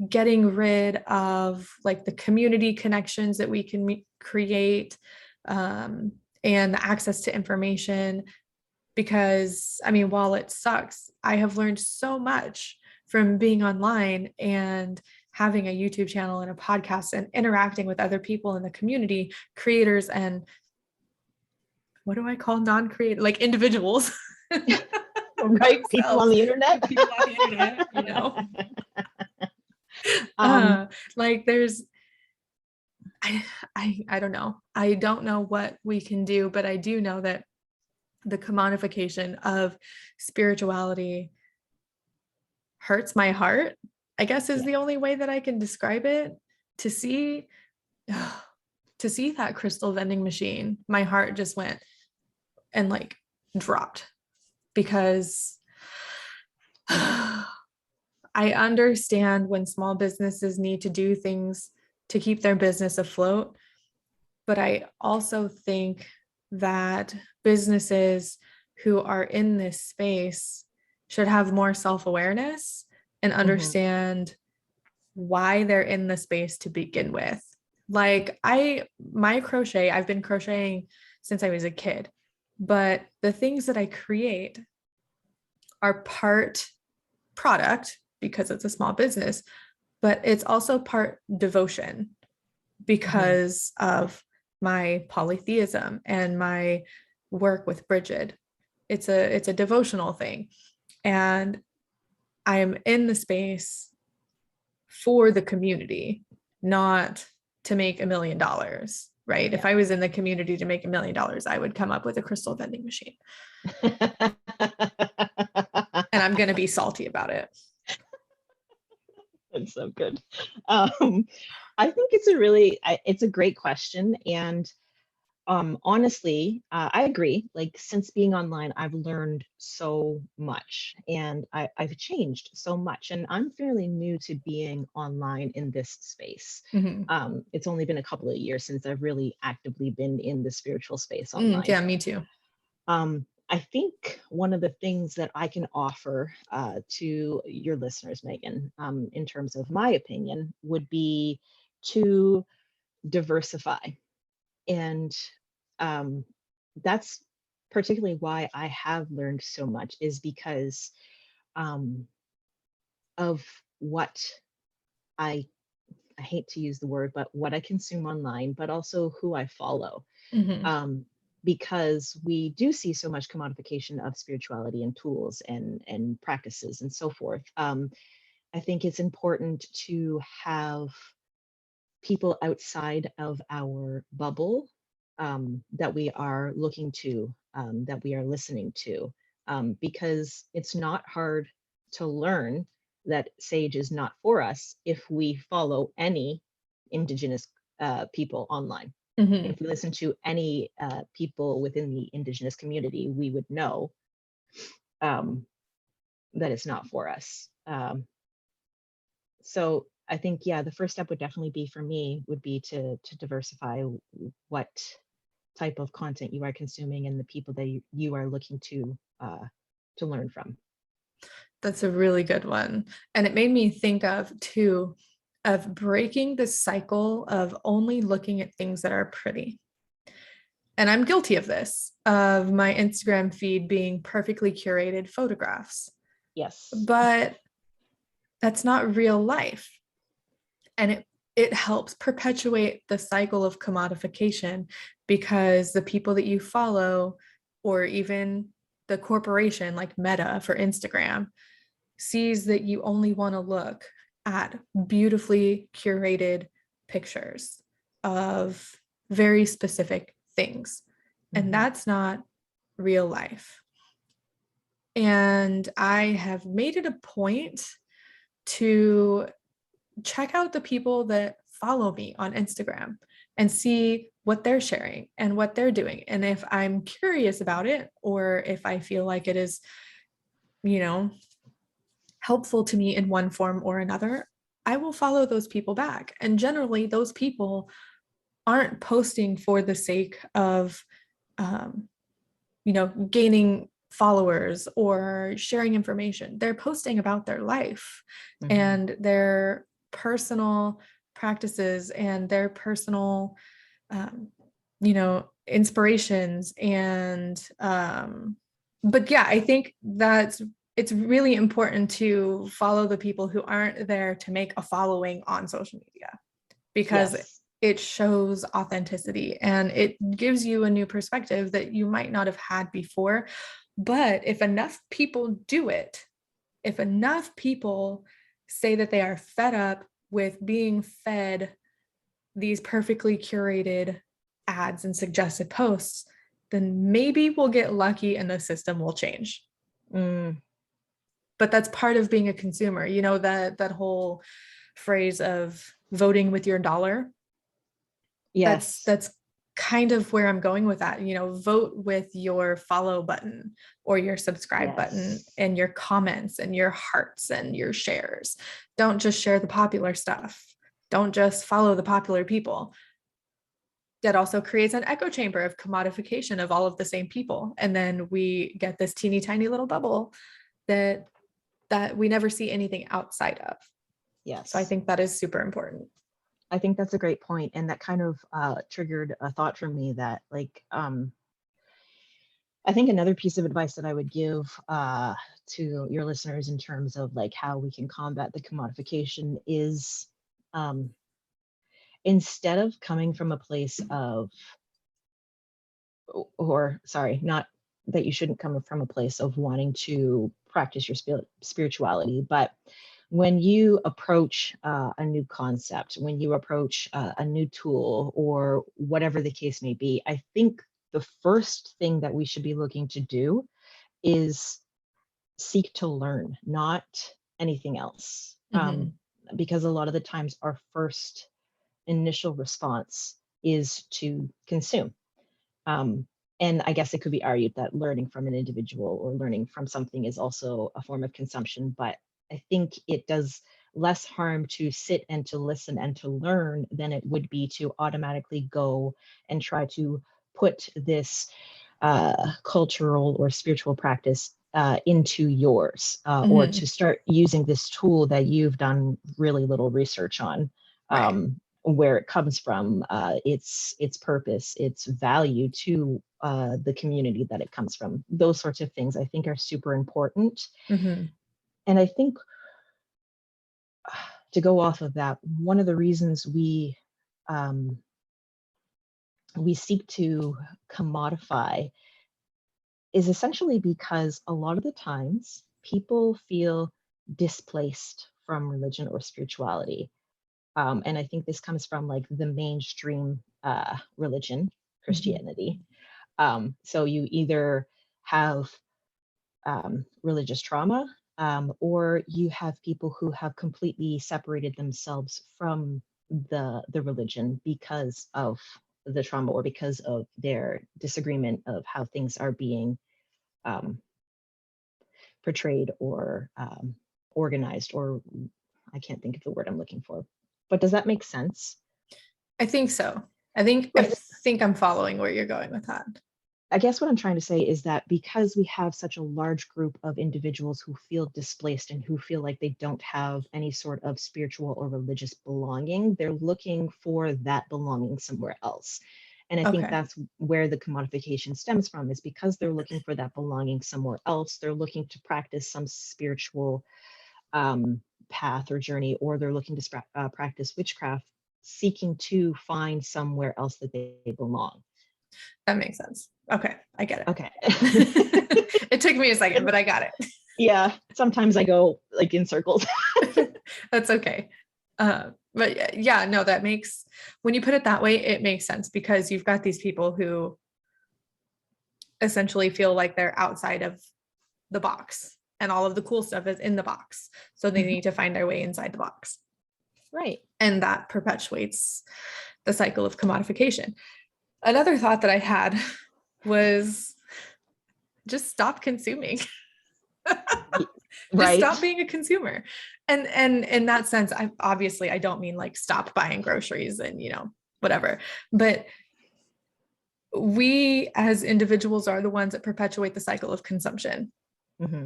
getting rid of like the community connections that we can create, and the access to information. Because I mean, while it sucks, I have learned so much from being online and having a YouTube channel and a podcast and interacting with other people in the community, creators, and what do I call non-creative, like individuals? Right, people on the internet. People on the internet, you know. Um, Like there's I don't know. I don't know what we can do, but I do know that the commodification of spirituality hurts my heart, I guess is yeah. the only way that I can describe it. To see to see that crystal vending machine, my heart just went and like dropped, because I understand when small businesses need to do things to keep their business afloat, but I also think that businesses who are in this space should have more self-awareness and Mhm. understand why they're in the space to begin with. Like my crochet, I've been crocheting since I was a kid, but the things that I create are part product because it's a small business, but it's also part devotion Mhm. because of my polytheism and my work with Bridget. It's a devotional thing. And I am in the space for the community, not to make $1 million, right? If Yeah. I was in the community to make $1 million, I would come up with a crystal vending machine. And I'm going to be salty about it. That's so good. I think it's a great question. And honestly, I agree. Like since being online, I've learned so much and I've changed so much. And I'm fairly new to being online in this space. Mm-hmm. It's only been a couple of years since I've really actively been in the spiritual space online. Yeah, me too. I think one of the things that I can offer to your listeners, Megan, in terms of my opinion, would be to diversify. And um, that's particularly why I have learned so much, is because um, of what I, I hate to use the word, but what I consume online, but also who I follow. Mm-hmm. Um, because we do see so much commodification of spirituality and tools and practices and so forth. I think it's important to have people outside of our bubble that we are looking to, that we are listening to, because it's not hard to learn that sage is not for us if we follow any indigenous people online. Mm-hmm. If we listen to any people within the indigenous community, we would know um, that it's not for us. So I think, yeah, the first step would definitely be for me would be to diversify what type of content you are consuming and the people that you are looking to learn from. That's a really good one. And it made me think of too, of breaking the cycle of only looking at things that are pretty. And I'm guilty of this, of my Instagram feed being perfectly curated photographs. Yes. But that's not real life. And it helps perpetuate the cycle of commodification, because the people that you follow, or even the corporation like Meta for Instagram, sees that you only want to look at beautifully curated pictures of very specific things. And Mm-hmm. that's not real life. And I have made it a point to check out the people that follow me on Instagram, and see what they're sharing and what they're doing. And if I'm curious about it, or if I feel like it is, you know, helpful to me in one form or another, I will follow those people back. And generally, those people aren't posting for the sake of, um, gaining followers or sharing information. They're posting about their life and their personal practices and their personal, um, inspirations. And, but yeah, I think that it's really important to follow the people who aren't there to make a following on social media, because Yes. it shows authenticity and it gives you a new perspective that you might not have had before. But if enough people do it, if enough people say that they are fed up with being fed these perfectly curated ads and suggested posts, then maybe we'll get lucky and the system will change. Mm. But that's part of being a consumer, that whole phrase of voting with your dollar. Yes. That's kind of where I'm going with that. Vote with your follow button or your subscribe button Yes. and your comments and your hearts and your shares. Don't just share the popular stuff. Don't just follow the popular people. That also creates an echo chamber of commodification of all of the same people. And then we get this teeny tiny little bubble that we never see anything outside of. Yes. So I think that is super important. I think that's a great point, and that kind of triggered a thought from me that, like, I think another piece of advice that I would give to your listeners in terms of like how we can combat the commodification is, instead of coming from a place of, or sorry, not that you shouldn't come from a place of wanting to practice your spirituality, but when you approach a new concept, when you approach a new tool or whatever the case may be, I think the first thing that we should be looking to do is seek to learn, not anything else. Because a lot of the times our first initial response is to consume. And I guess it could be argued that learning from an individual or learning from something is also a form of consumption, but I think it does less harm to sit and to listen and to learn than it would be to automatically go and try to put this cultural or spiritual practice into yours, or to start using this tool that you've done really little research on. Right. Where it comes from, its purpose, its value to the community that it comes from. Those sorts of things I think are super important. And I think, to go off of that, one of the reasons we seek to commodify is essentially because a lot of the times people feel displaced from religion or spirituality. And I think this comes from like the mainstream religion, Christianity. So you either have religious trauma, or you have people who have completely separated themselves from the religion because of the trauma or because of their disagreement of how things are being um, portrayed or organized, or I can't think of the word I'm looking for. But does that make sense? I think so. I think I'm following where you're going with that. I guess what I'm trying to say is that because we have such a large group of individuals who feel displaced and who feel like they don't have any sort of spiritual or religious belonging, they're looking for that belonging somewhere else. And I think Okay. that's where the commodification stems from, is because they're looking for that belonging somewhere else. They're looking to practice some spiritual path or journey, or they're looking to practice witchcraft, seeking to find somewhere else that they belong. That makes sense. Okay. I get it. Okay. It took me a second, but I got it. Yeah, sometimes I go like in circles. That's okay. But yeah, no, when you put it that way, it makes sense, because you've got these people who essentially feel like they're outside of the box and all of the cool stuff is in the box. So they need to find their way inside the box. Right. And that perpetuates the cycle of commodification. Another thought that I had was just stop consuming. Just Right. stop being a consumer. And in that sense, I don't mean like stop buying groceries and, whatever, but we as individuals are the ones that perpetuate the cycle of consumption. Mm-hmm.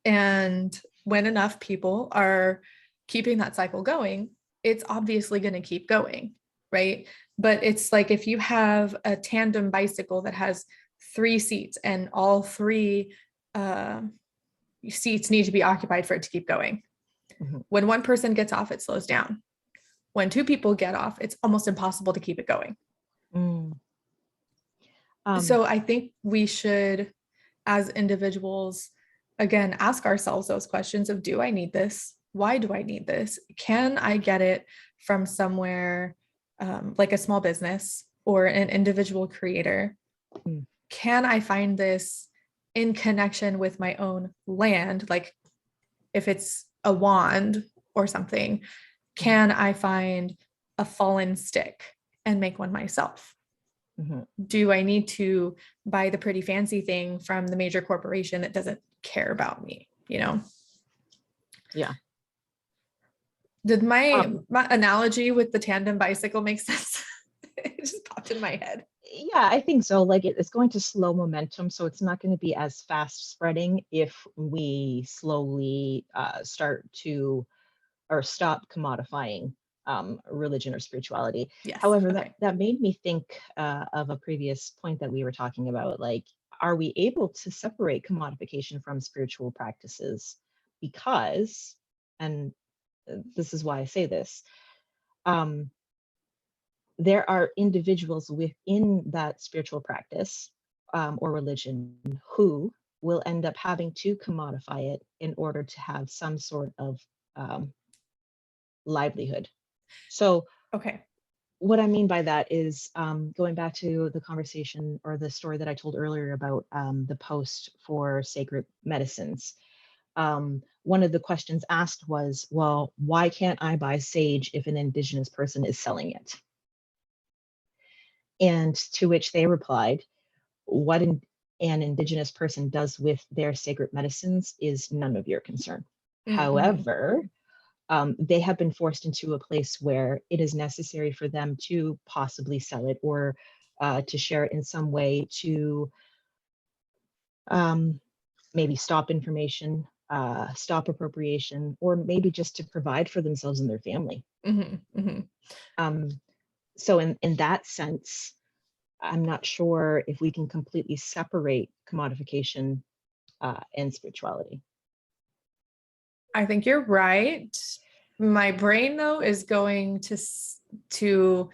And when enough people are keeping that cycle going, it's obviously going to keep going, right? But it's like if you have a tandem bicycle that has 3 seats and all 3 seats need to be occupied for it to keep going. Mm-hmm. When one person gets off, it slows down. When 2 people get off, it's almost impossible to keep it going. So I think we should, as individuals, again, ask ourselves those questions of, do I need this? Why do I need this? Can I get it from somewhere like a small business or an individual creator? Can I find this in connection with my own land? Like if it's a wand or something, can I find a fallen stick and make one myself? Mm-hmm. Do I need to buy the pretty fancy thing from the major corporation that doesn't care about me? Yeah. Did my analogy with the tandem bicycle make sense? It just popped in my head. Yeah, I think so. Like it's going to slow momentum, so it's not going to be as fast spreading if we slowly start to or stop commodifying religion or spirituality. Yes. However, Okay. that made me think of a previous point that we were talking about. Like, are we able to separate commodification from spiritual practices? Because, and this is why I say this, there are individuals within that spiritual practice or religion who will end up having to commodify it in order to have some sort of livelihood. So, okay, what I mean by that is going back to the conversation or the story that I told earlier about the post for sacred medicines. One of the questions asked was, well, why can't I buy sage if an indigenous person is selling it? And to which they replied, what an indigenous person does with their sacred medicines is none of your concern. Mm-hmm. However, they have been forced into a place where it is necessary for them to possibly sell it or to share it in some way to maybe stop information, stop appropriation, or maybe just to provide for themselves and their family. Mm-hmm. Mm-hmm. So in that sense, I'm not sure if we can completely separate commodification and spirituality. I think you're right. My brain though is going to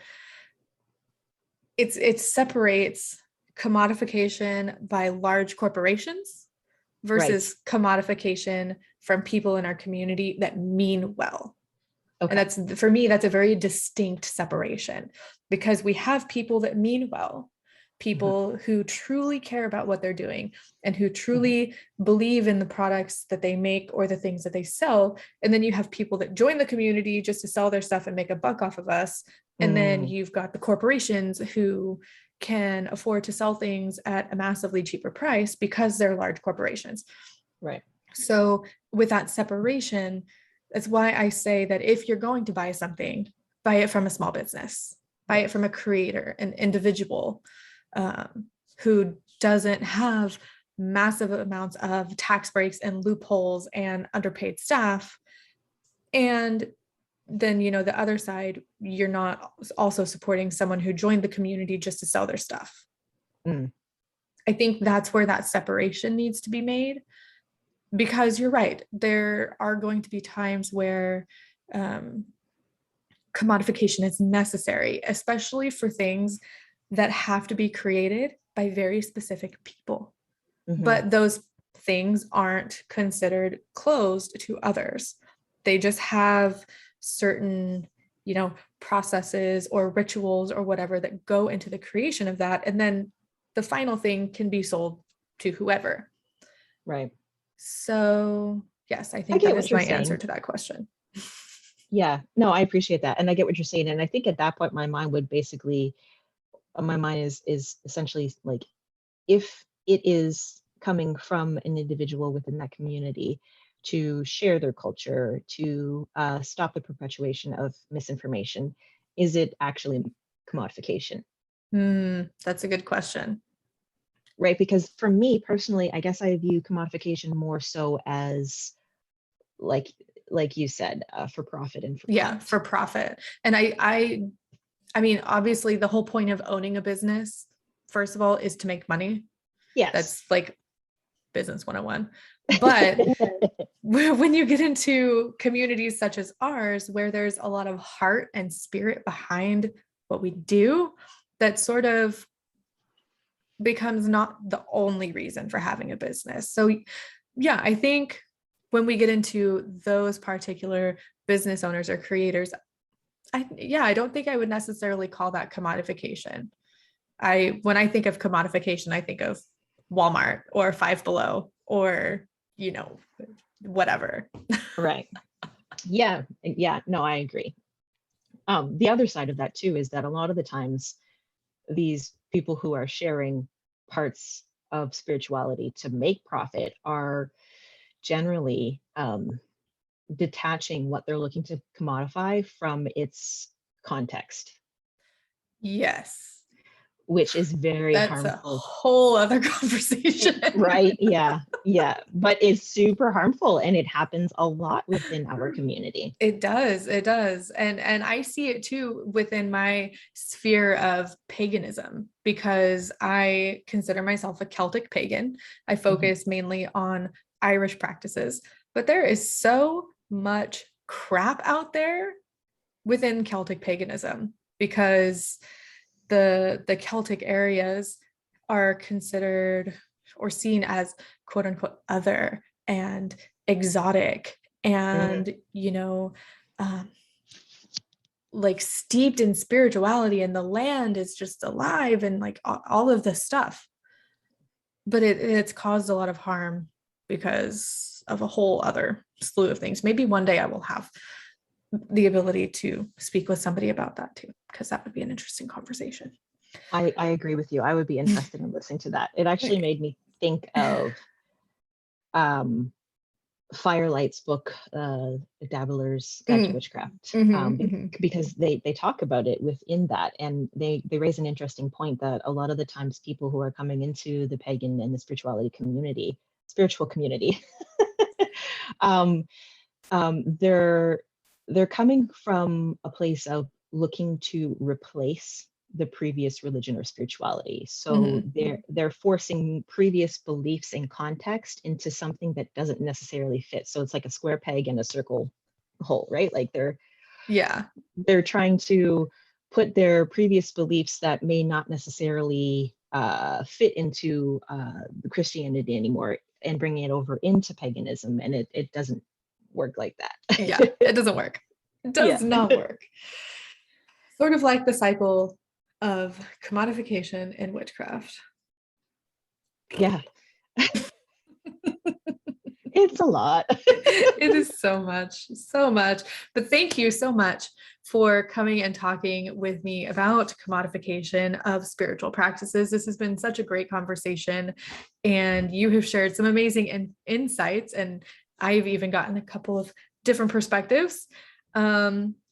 it separates commodification by large corporations versus commodification from people in our community that mean well. Okay. And that's, for me, that's a very distinct separation, because we have people that mean well, people who truly care about what they're doing and who truly believe in the products that they make or the things that they sell. And then you have people that join the community just to sell their stuff and make a buck off of us. And then you've got the corporations who can afford to sell things at a massively cheaper price because they're large corporations. Right. So with that separation, that's why I say that if you're going to buy something, buy it from a small business, buy it from a creator, an individual who doesn't have massive amounts of tax breaks and loopholes and underpaid staff. And then, the other side, you're not also supporting someone who joined the community just to sell their stuff. I think that's where that separation needs to be made. Because you're right, there are going to be times where commodification is necessary, especially for things that have to be created by very specific people. But those things aren't considered closed to others. They just have certain, processes or rituals or whatever that go into the creation of that. And then the final thing can be sold to whoever. Right. So yes, I think that is my answer to that question. Yeah, no, I appreciate that. And I get what you're saying. And I think at that point, my mind is essentially like, if it is coming from an individual within that community to share their culture, to stop the perpetuation of misinformation, is it actually commodification? That's a good question. Right? Because for me personally, I guess I view commodification more so as like like you said, for profit and for Yeah, clout. for profit. And I mean, obviously the whole point of owning a business, first of all, is to make money. Yes. That's like business 101. But when you get into communities such as ours, where there's a lot of heart and spirit behind what we do, that sort of becomes not the only reason for having a business. So, yeah, I think when we get into those particular business owners or creators, I don't think I would necessarily call that commodification. When I think of commodification, I think of Walmart or Five Below or, whatever. Right. Yeah. Yeah. No, I agree. The other side of that too is that a lot of the times these people who are sharing parts of spirituality to make profit are generally detaching what they're looking to commodify from its context, Yes, which is very that's a harmful. whole other conversation. Right? Yeah. Yeah. But it's super harmful, and it happens a lot within our community. It does. It does. And I see it too within my sphere of paganism, because I consider myself a Celtic pagan. I Mhm. focus mainly on Irish practices, but there is so much crap out there within Celtic paganism, because the Celtic areas are considered or seen as quote unquote other and exotic Mm. and um, like steeped in spirituality, and the land is just alive and like all of this stuff, but it's caused a lot of harm because of a whole other slew of things. Maybe one day I will have the ability to speak with somebody about that too, because that would be an interesting conversation. I agree with you. I would be interested in listening to that. It actually made me think of um, Firelight's book, Dabbler's Guide to Witchcraft, because they talk about it within that, and they raise an interesting point that a lot of the times people who are coming into the pagan and the spiritual community, um, they're coming from a place of looking to replace the previous religion or spirituality. So they're forcing previous beliefs and context into something that doesn't necessarily fit. So it's like a square peg in a circle hole, right? Like Yeah. they're trying to put their previous beliefs that may not necessarily fit into Christianity anymore and bringing it over into paganism, and it doesn't work like Yeah, that. it doesn't work. It Yeah. does not work. Sort of like the cycle of commodification in witchcraft. Yeah. It's a lot. It is so much, so much. But thank you so much for coming and talking with me about commodification of spiritual practices. This has been such a great conversation, and you have shared some amazing insights, and I've even gotten a couple of different perspectives.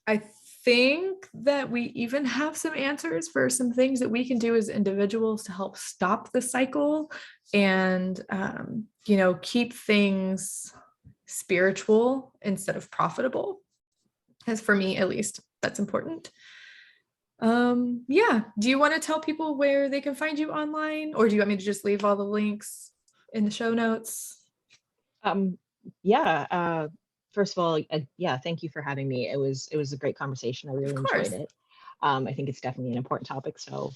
I think that we even have some answers for some things that we can do as individuals to help stop the cycle and keep things spiritual instead of profitable, as for me at least, that's important. Yeah, do you want to tell people where they can find you online, or do you want me to just leave all the links in the show notes? um yeah, first of all, yeah, thank you for having me. It was a great conversation. I Of really enjoyed course. it. I think it's definitely an important topic. So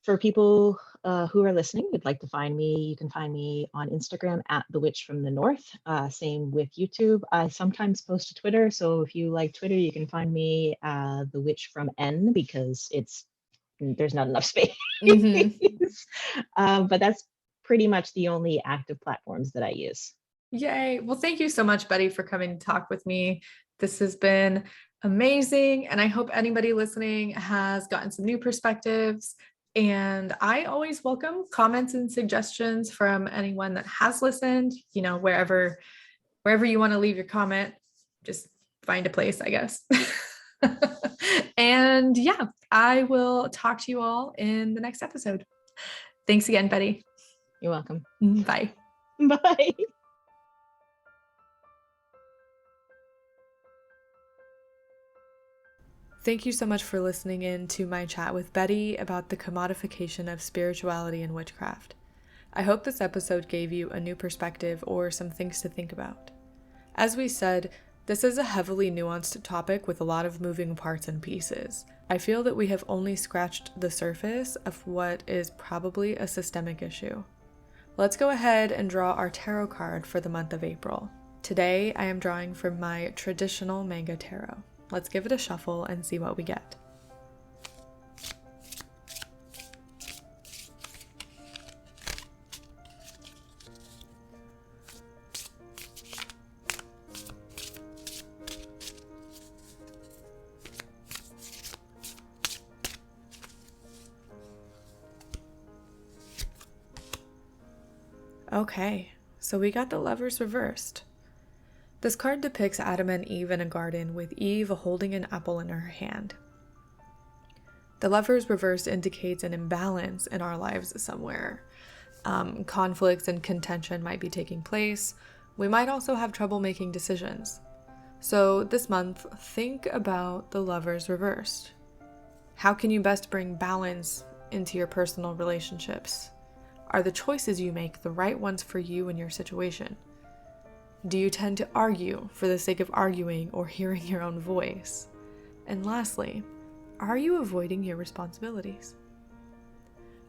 for people who are listening, would like to find me, you can find me on Instagram at The Witch from the North. Same with YouTube. I sometimes post to Twitter. So if you like Twitter, you can find me The Witch from N, because there's not enough space. But that's pretty much the only active platforms that I use. Yay. Well, thank you so much, Betty, for coming to talk with me. This has been amazing, and I hope anybody listening has gotten some new perspectives. And I always welcome comments and suggestions from anyone that has listened, wherever you want to leave your comment, just find a place, I guess. And yeah, I will talk to you all in the next episode. Thanks again, Betty. You're welcome. Bye. Bye. Thank you so much for listening in to my chat with Betty about the commodification of spirituality and witchcraft. I hope this episode gave you a new perspective or some things to think about. As we said, this is a heavily nuanced topic with a lot of moving parts and pieces. I feel that we have only scratched the surface of what is probably a systemic issue. Let's go ahead and draw our tarot card for the month of April. Today, I am drawing from my traditional manga tarot. Let's give it a shuffle and see what we get. Okay, so we got the Lovers reversed. This card depicts Adam and Eve in a garden with Eve holding an apple in her hand. The Lovers reversed indicates an imbalance in our lives somewhere. Conflicts and contention might be taking place. We might also have trouble making decisions. So this month, think about the Lovers reversed. How can you best bring balance into your personal relationships? Are the choices you make the right ones for you and your situation? Do you tend to argue for the sake of arguing or hearing your own voice? And lastly, are you avoiding your responsibilities?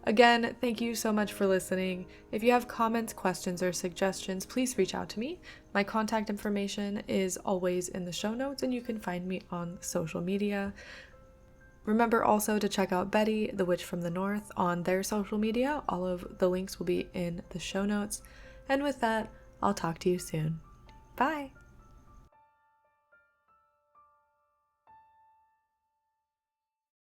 Again, thank you so much for listening. If you have comments, questions, or suggestions, please reach out to me. My contact information is always in the show notes, and you can find me on social media. Remember also to check out Betty, the Witch from the North, on their social media. All of the links will be in the show notes. And with that, I'll talk to you soon. Bye!